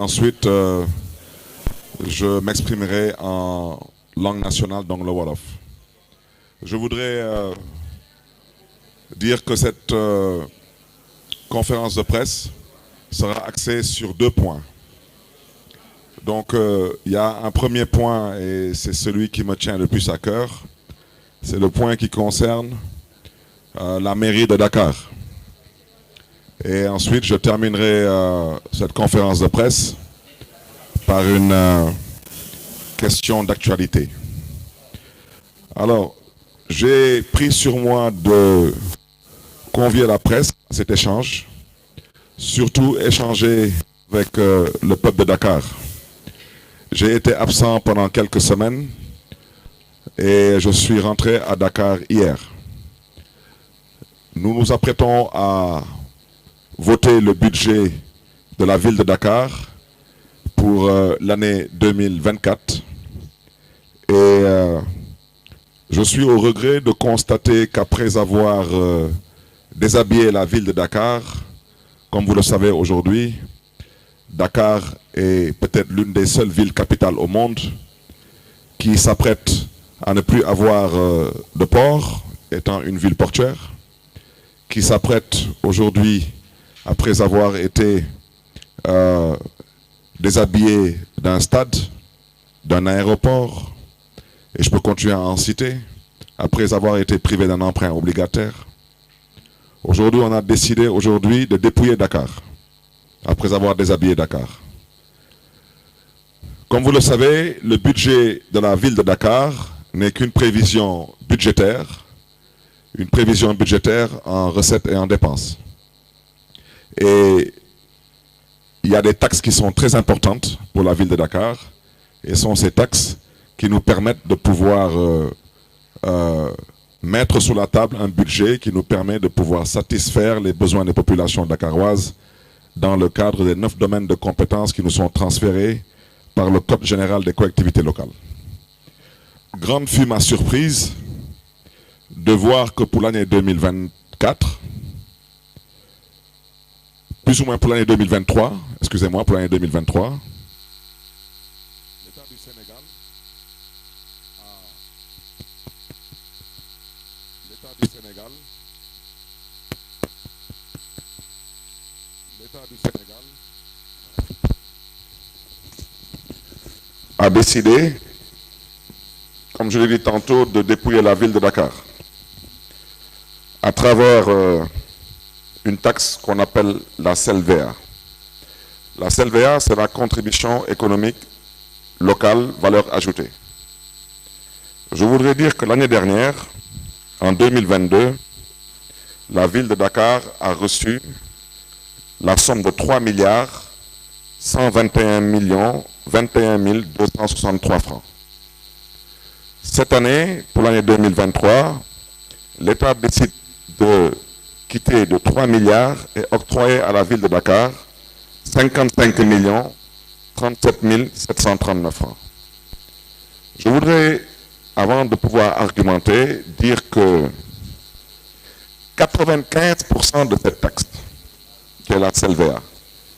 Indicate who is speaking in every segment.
Speaker 1: Ensuite, je m'exprimerai en langue nationale, donc le Wolof. Je voudrais dire que cette conférence de presse sera axée sur deux points. Donc, il y a un premier point, et c'est celui qui me tient le plus à cœur. C'est le point qui concerne la mairie de Dakar. Et ensuite, je terminerai cette conférence de presse par une question d'actualité. Alors, j'ai pris sur moi de convier la presse à cet échange, surtout échanger avec le peuple de Dakar. J'ai été absent pendant quelques semaines et je suis rentré à Dakar hier. Nous nous apprêtons à voter le budget de la ville de Dakar pour l'année 2024 et je suis au regret de constater qu'après avoir déshabillé la ville de Dakar, comme vous le savez aujourd'hui, Dakar est peut-être l'une des seules villes capitales au monde qui s'apprête à ne plus avoir de port, étant une ville portuaire, qui s'apprête aujourd'hui, après avoir été déshabillé d'un stade, d'un aéroport, et je peux continuer à en citer, après avoir été privé d'un emprunt obligataire. Aujourd'hui, on a décidé de dépouiller Dakar, après avoir déshabillé Dakar. Comme vous le savez, le budget de la ville de Dakar n'est qu'une prévision budgétaire en recettes et en dépenses. Et il y a des taxes qui sont très importantes pour la ville de Dakar, et sont ces taxes qui nous permettent de pouvoir mettre sur la table un budget qui nous permet de pouvoir satisfaire les besoins des populations dakaroises dans le cadre des 9 domaines de compétences qui nous sont transférés par le Code général des collectivités locales. Grande fut ma surprise de voir que pour l'année 2024, plus ou moins pour l'année 2023, excusez-moi, pour l'année 2023, l'État du Sénégal a décidé, comme je l'ai dit tantôt, de dépouiller la ville de Dakar à travers une taxe qu'on appelle la CELVA. La CELVA, c'est la contribution économique locale valeur ajoutée. Je voudrais dire que l'année dernière, en 2022, la ville de Dakar a reçu la somme de 3 milliards 121 millions 21 263 francs. Cette année, pour l'année 2023, l'État décide de quitter de 3 milliards et octroyer à la ville de Dakar 55 millions 37 739 francs. Je voudrais, avant de pouvoir argumenter, dire que 95% de cette taxe, qui est la CELVA,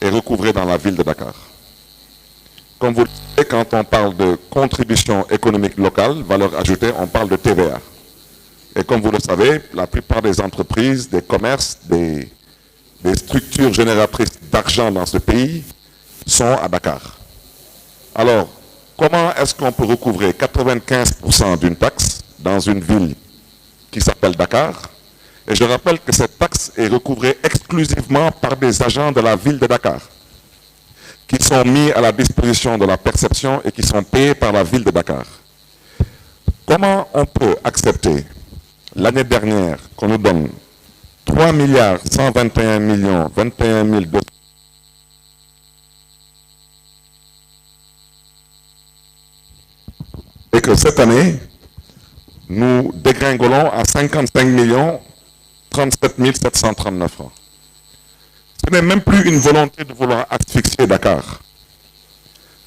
Speaker 1: est recouvrée dans la ville de Dakar. Comme vous le savez, quand on parle de contribution économique locale, valeur ajoutée, on parle de TVA. Et comme vous le savez, la plupart des entreprises, des commerces, des structures génératrices d'argent dans ce pays sont à Dakar. Alors, comment est-ce qu'on peut recouvrer 95% d'une taxe dans une ville qui s'appelle Dakar? Et je rappelle que cette taxe est recouvrée exclusivement par des agents de la ville de Dakar, qui sont mis à la disposition de la perception et qui sont payés par la ville de Dakar. Comment on peut accepter l'année dernière qu'on nous donne 3 milliards 121 millions 21 200 et que cette année, nous dégringolons à 55 millions 37 739 francs. Ce n'est même plus une volonté de vouloir asphyxier Dakar.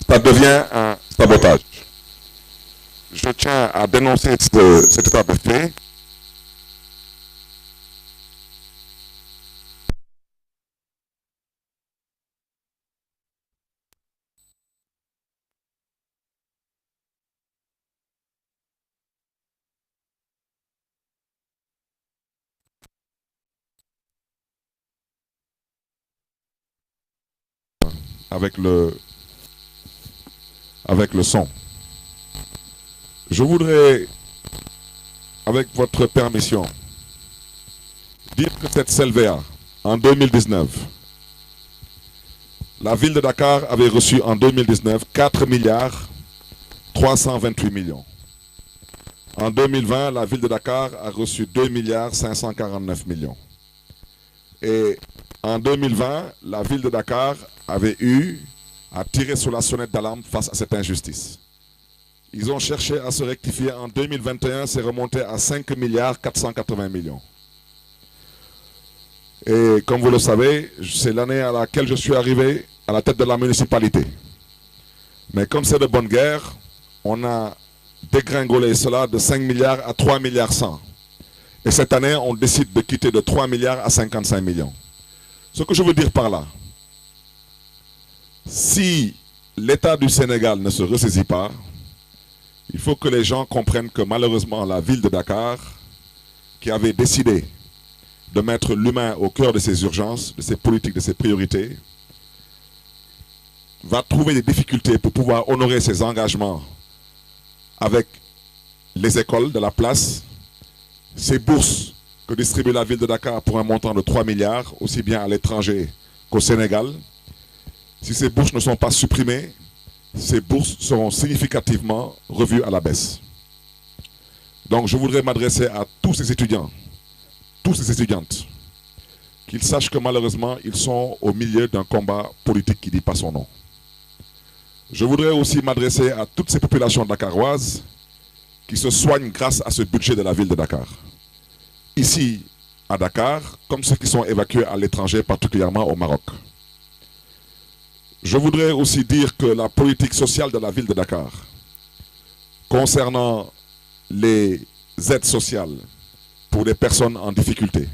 Speaker 1: Ça devient un sabotage. Je tiens à dénoncer cet état de fait. avec le son. Je voudrais, avec votre permission, dire que cette CELVEA, en 2019, la ville de Dakar avait reçu en 2019 4 milliards 328 millions. En 2020, la ville de Dakar a reçu 2 milliards 549 millions. Et en 2020, la ville de Dakar avait eu à tirer sur la sonnette d'alarme face à cette injustice. Ils ont cherché à se rectifier. En 2021, c'est remonté à 5 milliards 480 millions. Et comme vous le savez, c'est l'année à laquelle je suis arrivé à la tête de la municipalité. Mais comme c'est de bonne guerre, on a dégringolé cela de 5 milliards à 3 milliards 100. Et cette année, on décide de quitter de 3 milliards à 55 millions. Ce que je veux dire par là, si l'État du Sénégal ne se ressaisit pas, il faut que les gens comprennent que malheureusement la ville de Dakar, qui avait décidé de mettre l'humain au cœur de ses urgences, de ses politiques, de ses priorités, va trouver des difficultés pour pouvoir honorer ses engagements avec les écoles de la place, ces bourses que distribue la ville de Dakar pour un montant de 3 milliards, aussi bien à l'étranger qu'au Sénégal. Si ces bourses ne sont pas supprimées, ces bourses seront significativement revues à la baisse. Donc je voudrais m'adresser à tous ces étudiants, tous ces étudiantes, qu'ils sachent que malheureusement, ils sont au milieu d'un combat politique qui ne dit pas son nom. Je voudrais aussi m'adresser à toutes ces populations dakaroises qui se soignent grâce à ce budget de la ville de Dakar. Ici, à Dakar, comme ceux qui sont évacués à l'étranger, particulièrement au Maroc. Je voudrais aussi dire que la politique sociale de la ville de Dakar, concernant les aides sociales pour des personnes en difficulté,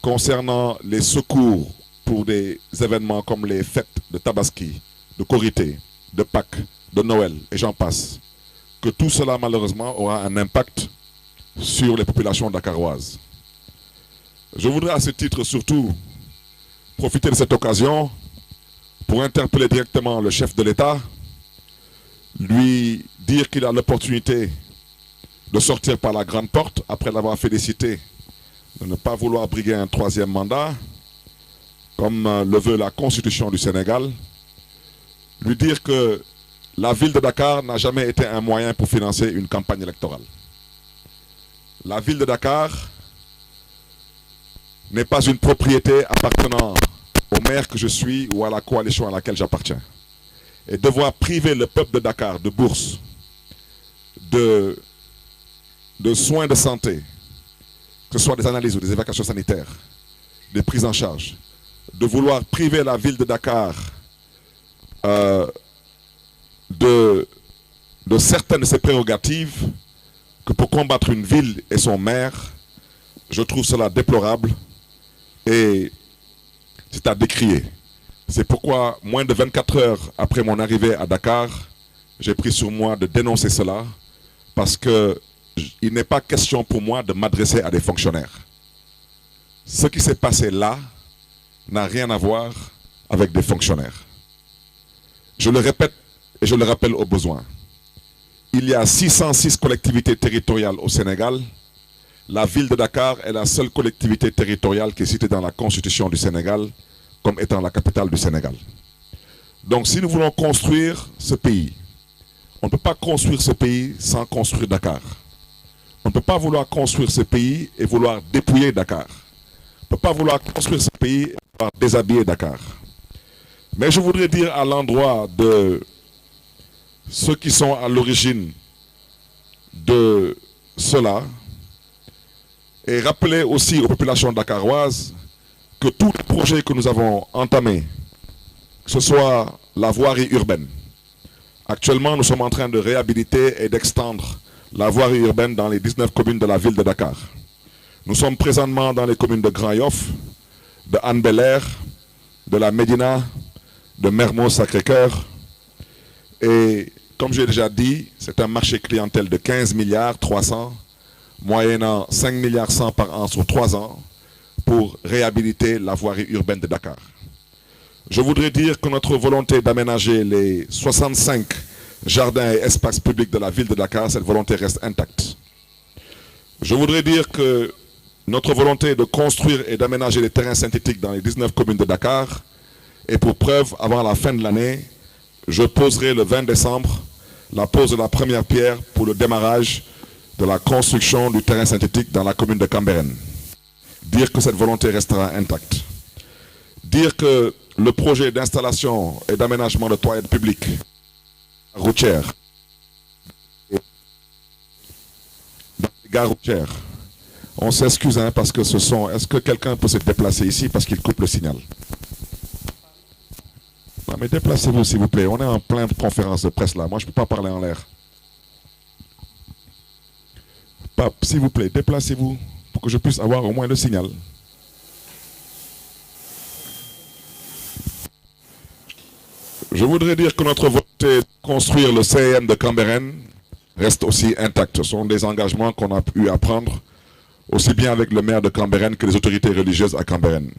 Speaker 1: concernant les secours pour des événements comme les fêtes de Tabaski, de Korité, de Pâques, de Noël, et j'en passe, que tout cela malheureusement aura un impact sur les populations dakaroises. Je voudrais à ce titre surtout profiter de cette occasion pour interpeller directement le chef de l'État, lui dire qu'il a l'opportunité de sortir par la grande porte après l'avoir félicité de ne pas vouloir briguer un troisième mandat, comme le veut la Constitution du Sénégal, lui dire que la ville de Dakar n'a jamais été un moyen pour financer une campagne électorale. La ville de Dakar n'est pas une propriété appartenant au maire que je suis ou à la coalition à laquelle j'appartiens. Et devoir priver le peuple de Dakar de bourses, de soins de santé, que ce soit des analyses ou des évacuations sanitaires, des prises en charge, de vouloir priver la ville de Dakar de certaines de ses prérogatives, que pour combattre une ville et son maire, je trouve cela déplorable et c'est à décrier. C'est pourquoi, moins de 24 heures après mon arrivée à Dakar, j'ai pris sur moi de dénoncer cela, parce qu'il n'est pas question pour moi de m'adresser à des fonctionnaires. Ce qui s'est passé là n'a rien à voir avec des fonctionnaires. Je le répète et je le rappelle au besoin. Il y a 606 collectivités territoriales au Sénégal. La ville de Dakar est la seule collectivité territoriale qui est citée dans la Constitution du Sénégal comme étant la capitale du Sénégal. Donc si nous voulons construire ce pays, on ne peut pas construire ce pays sans construire Dakar. On ne peut pas vouloir construire ce pays et vouloir dépouiller Dakar. On ne peut pas vouloir construire ce pays et vouloir déshabiller Dakar. Mais je voudrais dire à l'endroit de ceux qui sont à l'origine de cela, et rappeler aussi aux populations dakaroises que tous les projets que nous avons entamés, que ce soit la voirie urbaine, actuellement nous sommes en train de réhabiliter et d'extendre la voirie urbaine dans les 19 communes de la ville de Dakar. Nous sommes présentement dans les communes de Grand Yoff, de Hann Bel-Air, de la Médina, de Mermoz Sacré-Cœur. Et comme j'ai déjà dit, c'est un marché clientèle de 15 milliards 300, moyennant 5 milliards 100 par an sur 3 ans pour réhabiliter la voirie urbaine de Dakar. Je voudrais dire que notre volonté d'aménager les 65 jardins et espaces publics de la ville de Dakar, cette volonté reste intacte. Je voudrais dire que notre volonté de construire et d'aménager les terrains synthétiques dans les 19 communes de Dakar, et pour preuve, avant la fin de l'année, je poserai le 20 décembre la pose de la première pierre pour le démarrage de la construction du terrain synthétique dans la commune de Cambérène. Dire que cette volonté restera intacte. Dire que le projet d'installation et d'aménagement de toilettes publiques routières dans les gares routières, on s'excuse parce que ce sont... Est-ce que quelqu'un peut se déplacer ici parce qu'il coupe le signal? Non mais déplacez-vous s'il vous plaît, on est en pleine conférence de presse là, moi je ne peux pas parler en l'air. Pape, s'il vous plaît, déplacez-vous pour que je puisse avoir au moins le signal. Je voudrais dire que notre volonté de construire le CEM de Cambérène reste aussi intacte. Ce sont des engagements qu'on a pu prendre aussi bien avec le maire de Cambérène que les autorités religieuses à Cambérène.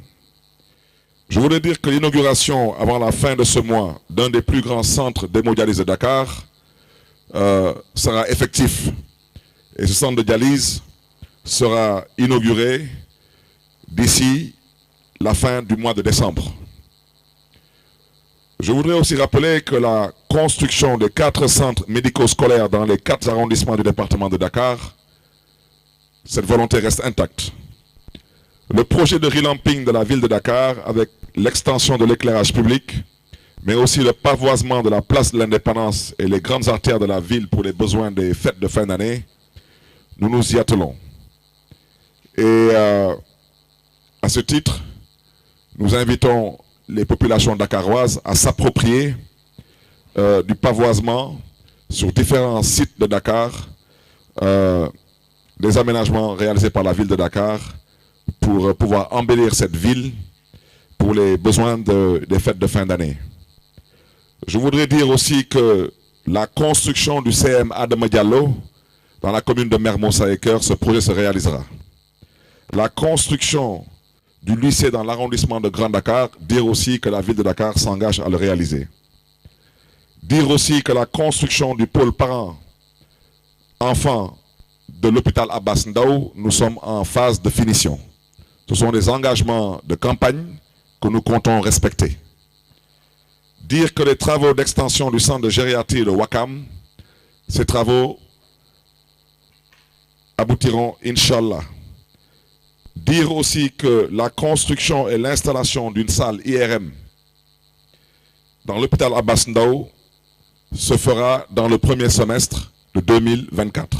Speaker 1: Je voudrais dire que l'inauguration avant la fin de ce mois d'un des plus grands centres d'hémodialyse de Dakar sera effectif. Et ce centre de dialyse sera inauguré d'ici la fin du mois de décembre. Je voudrais aussi rappeler que la construction de 4 centres médico-scolaires dans les 4 arrondissements du département de Dakar, cette volonté reste intacte. Le projet de relamping de la ville de Dakar avec l'extension de l'éclairage public, mais aussi le pavoisement de la place de l'Indépendance et les grandes artères de la ville pour les besoins des fêtes de fin d'année, nous nous y attelons. Et à ce titre, nous invitons les populations dakaroises à s'approprier du pavoisement sur différents sites de Dakar, des aménagements réalisés par la ville de Dakar pour pouvoir embellir cette ville pour les besoins des fêtes de fin d'année. Je voudrais dire aussi que la construction du CM Adama Diallo dans la commune de Mermoz-Sacré-Cœur, ce projet se réalisera. La construction du lycée dans l'arrondissement de Grand Dakar, dire aussi que la ville de Dakar s'engage à le réaliser. Dire aussi que la construction du pôle parents-enfants de l'hôpital Abbas Ndao, nous sommes en phase de finition. Ce sont des engagements de campagne que nous comptons respecter. Dire que les travaux d'extension du centre de gériatrie de Wakam, ces travaux aboutiront, Inch'Allah. Dire aussi que la construction et l'installation d'une salle IRM dans l'hôpital Abbas Ndao se fera dans le premier semestre de 2024.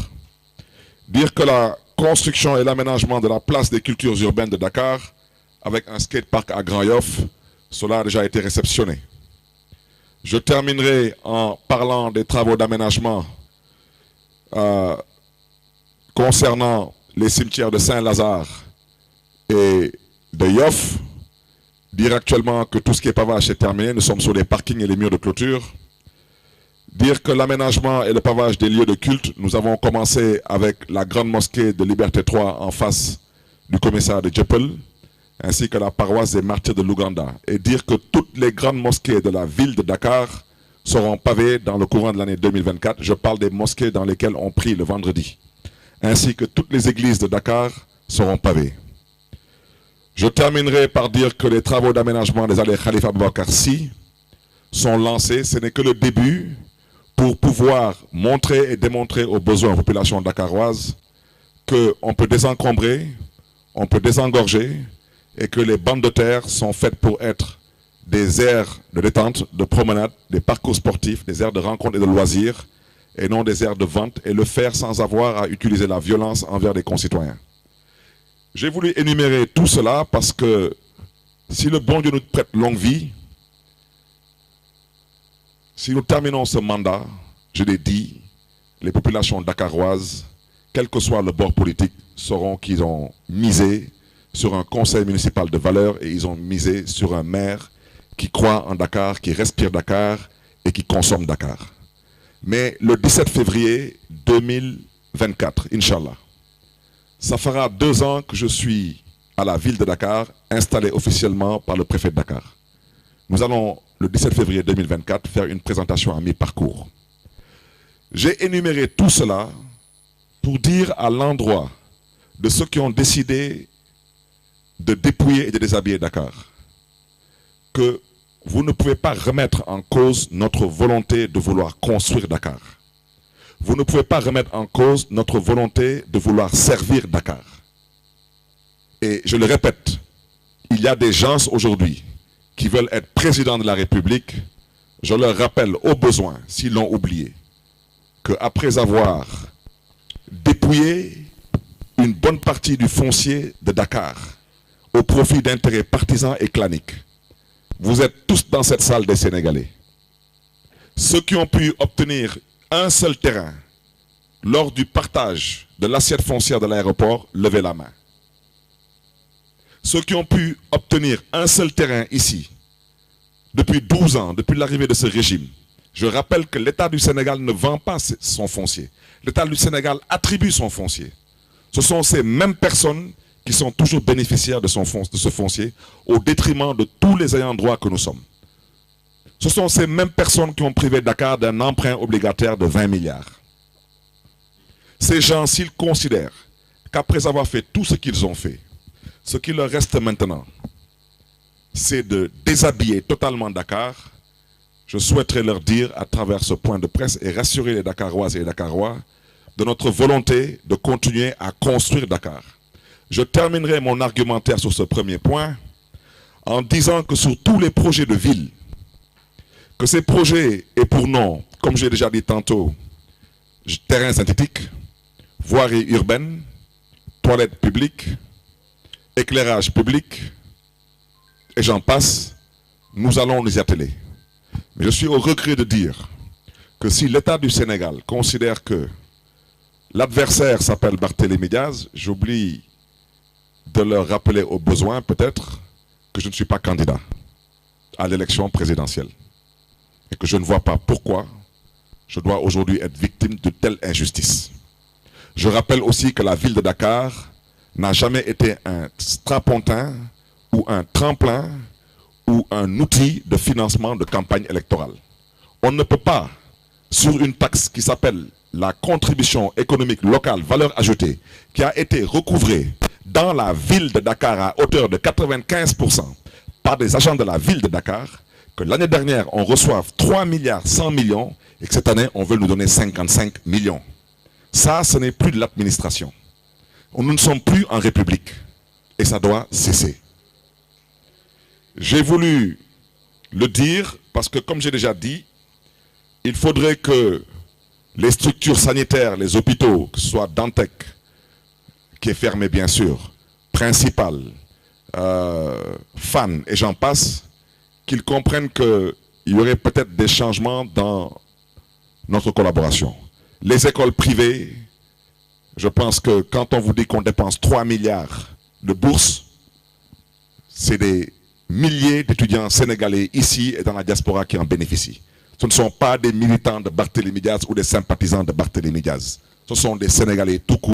Speaker 1: Dire que la construction et l'aménagement de la place des cultures urbaines de Dakar avec un skatepark à Grand Yoff, cela a déjà été réceptionné. Je terminerai en parlant des travaux d'aménagement concernant les cimetières de Saint-Lazare et de Yoff. Dire actuellement que tout ce qui est pavage est terminé, nous sommes sur les parkings et les murs de clôture. Dire que l'aménagement et le pavage des lieux de culte, nous avons commencé avec la grande mosquée de Liberté 3 en face du commissariat de Djepel, ainsi que la paroisse des martyrs de l'Ouganda. Et dire que toutes les grandes mosquées de la ville de Dakar seront pavées dans le courant de l'année 2024. Je parle des mosquées dans lesquelles on prie le vendredi. Ainsi que toutes les églises de Dakar seront pavées. Je terminerai par dire que les travaux d'aménagement des allées Khalifa Aboubacar Sy sont lancés. Ce n'est que le début pour pouvoir montrer et démontrer aux besoins de la population dakaroise qu'on peut désencombrer, on peut désengorger et que les bandes de terre sont faites pour être des aires de détente, de promenade, des parcours sportifs, des aires de rencontre et de loisirs et non des aires de vente et le faire sans avoir à utiliser la violence envers des concitoyens. J'ai voulu énumérer tout cela parce que si le bon Dieu nous prête longue vie, si nous terminons ce mandat, je l'ai dit, les populations dakaroises, quel que soit le bord politique, sauront qu'ils ont misé sur un conseil municipal de valeur et ils ont misé sur un maire qui croit en Dakar, qui respire Dakar et qui consomme Dakar. Mais le 17 février 2024, Inch'Allah, ça fera 2 ans que je suis à la ville de Dakar, installé officiellement par le préfet de Dakar. Nous allons, le 17 février 2024, faire une présentation à mi-parcours. J'ai énuméré tout cela pour dire à l'endroit de ceux qui ont décidé de dépouiller et de déshabiller Dakar que vous ne pouvez pas remettre en cause notre volonté de vouloir construire Dakar. Vous ne pouvez pas remettre en cause notre volonté de vouloir servir Dakar. Et je le répète, il y a des gens aujourd'hui qui veulent être président de la République. Je leur rappelle au besoin, s'ils l'ont oublié, qu'après avoir dépouillé une bonne partie du foncier de Dakar au profit d'intérêts partisans et claniques, vous êtes tous dans cette salle des Sénégalais. Ceux qui ont pu obtenir un seul terrain lors du partage de l'assiette foncière de l'aéroport, levez la main. Ceux qui ont pu obtenir un seul terrain ici, depuis 12 ans, depuis l'arrivée de ce régime, je rappelle que l'État du Sénégal ne vend pas son foncier. L'État du Sénégal attribue son foncier. Ce sont ces mêmes personnes qui sont toujours bénéficiaires de ce foncier au détriment de tous les ayants droit que nous sommes. Ce sont ces mêmes personnes qui ont privé Dakar d'un emprunt obligataire de 20 milliards. Ces gens, s'ils considèrent qu'après avoir fait tout ce qu'ils ont fait, ce qui leur reste maintenant, c'est de déshabiller totalement Dakar, je souhaiterais leur dire à travers ce point de presse et rassurer les Dakaroises et les Dakarois de notre volonté de continuer à construire Dakar. Je terminerai mon argumentaire sur ce premier point en disant que sur tous les projets de ville, que ces projets aient pour nom, comme j'ai déjà dit tantôt, terrain synthétique, voirie urbaine, toilettes publiques, éclairage public, et j'en passe, nous allons nous y atteler. Mais je suis au regret de dire que si l'État du Sénégal considère que l'adversaire s'appelle Barthélémy Diaz, j'oublie de leur rappeler au besoin peut-être que je ne suis pas candidat à l'élection présidentielle et que je ne vois pas pourquoi je dois aujourd'hui être victime de telle injustice. Je rappelle aussi que la ville de Dakar n'a jamais été un strapontin ou un tremplin ou un outil de financement de campagne électorale. On ne peut pas, sur une taxe qui s'appelle la contribution économique locale valeur ajoutée, qui a été recouvrée dans la ville de Dakar à hauteur de 95% par des agents de la ville de Dakar, que l'année dernière on reçoive 3 milliards 100 millions et que cette année on veut nous donner 55 millions. Ça, ce n'est plus de l'administration. Nous ne sommes plus en République et ça doit cesser. J'ai voulu le dire parce que, comme j'ai déjà dit, il faudrait que les structures sanitaires, les hôpitaux, que ce soit Dantec, qui est fermé bien sûr, Principal, FAN et j'en passe, qu'ils comprennent qu'il y aurait peut-être des changements dans notre collaboration. Les écoles privées, je pense que quand on vous dit qu'on dépense 3 milliards de bourses, c'est des milliers d'étudiants sénégalais ici et dans la diaspora qui en bénéficient. Ce ne sont pas des militants de Barthélémy Diaz ou des sympathisants de Barthélémy Diaz. Ce sont des Sénégalais tout court.